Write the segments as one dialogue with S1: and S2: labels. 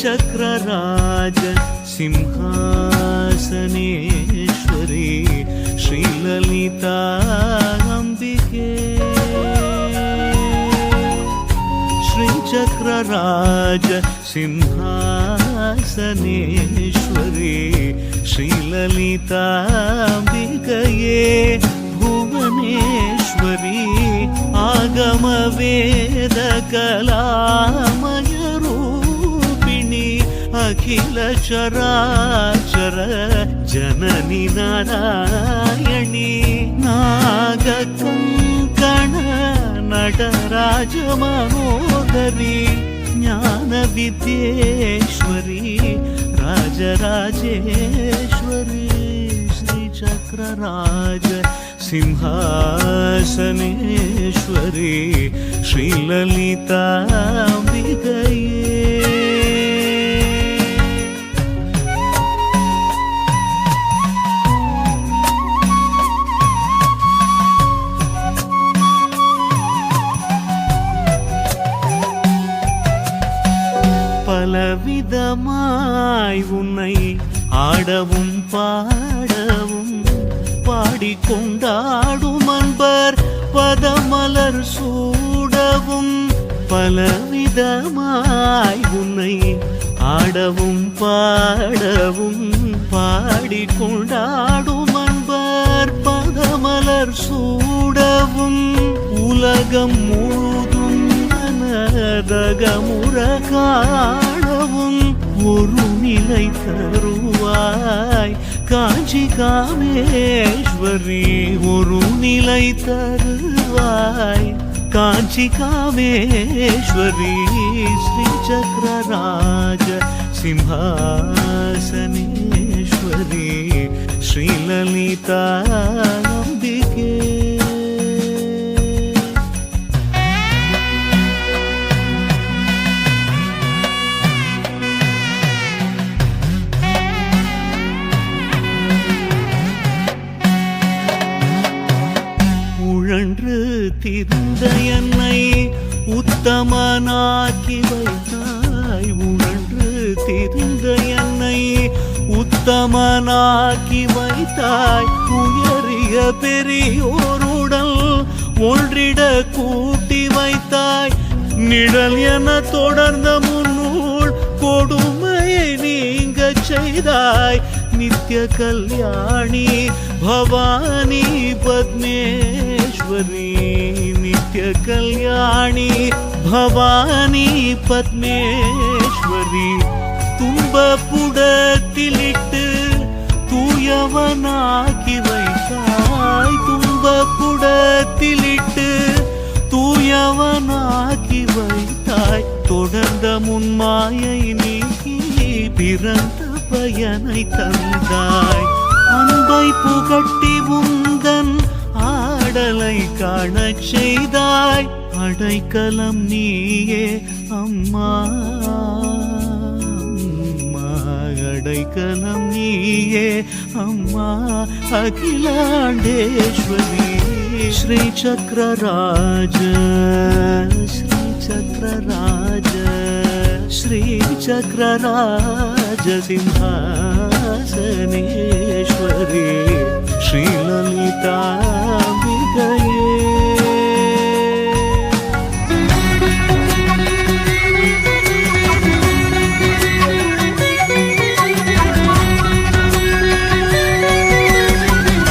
S1: श्रीचक्रराज सिंहासनेश्वरी श्रीललिताम्बिके श्रीचक्रराज सिंहासनेश्वरी श्रीललिताम्बिकये भुवनेश्वरी आगमवेदकलामय रूपिणी अखिल चराचर जननी नारायणी नागकङ्कण नटराज मनोहरी ज्ञान विद्येश्वरी राजराजेश्वरी श्रीचक्रराज सिंहासनेश्वरी श्रीललिताम्बिकये பலவிதமாய் உன்னை ஆடவும் பாடவும் பாடிக்கொண்டாடும் அன்பர் பதமலர் சூடவும் பலவிதமாய் உன்னை ஆடவும் பாடவும் பாடிக்கொண்டாடும் அன்பர் பதமலர் சூடவும் உலகம் முழுதும் நரகமுற காணவும் ஒரு நிலை தருவாய் காஞ்சி காமேஸ்வரி ஒரு நிலை தருவாய் காஞ்சி காமேஸ்வரி ஸ்ரீசக்கரராஜ சிம்ஹாசனேஸ்வரி ஸ்ரீலலிதாம்பிகே உழன்று திரிந்த என்னை உத்தமனாக்கி வைத்தாய் உழன்று திரிந்த என்னை உத்தமனாக்கி வைத்தாய் உயரிய பெரியோருடல் ஒன்றிட கூட்டி வைத்தாய் நிழல் என தொடர்ந்த முன்னூல் கொடுமையை நீங்க செய்தாய் நித்ய கல்யாணி பவானி பத்மேஸ்வரி நித்ய கல்யாணி பவானி பத்மேஸ்வரி துன்பப்புடத்திலிட்டு தூயவனாக்கி வைத்தாய் துன்பப்புடத்திலிட்டு தூயவனாக்கி வைத்தாய் தொடர்ந்த முன்மாயை நீக்கி பிறந்த பயனை தந்தாய் அன்பை புகட்டி உந்தன் ஆடலை காணச் செய்தாய் அடைக்கலம் நீயே அம்மா அடைக்கலம் நீயே அம்மா அகிலாண்டேஸ்வரி ஸ்ரீசக்கரராஜ ஸ்ரீசக்கரராஜ श्रीचक्रराज सिंहासनेश्वरी श्रीललिताम्बिकये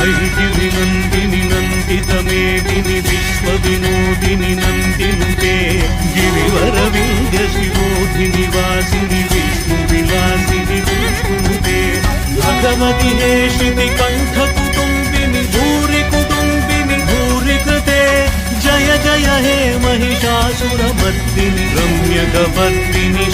S1: ऐगिरि नन्दिनि नन्दितमेदिनि विश्वविनोदिनि नन्दिनुते गिरिवरविन्द्य शिरोधिनि वासिनि विष्णुविलासिनि विष्णुते भगवति हे श्रुतिकण्ठकुटुम्बिनि भूरिकुटुम्बिनि भूरिकृते जय जय हे महिषासुरमर्दिनि रम्यकवर्दिनि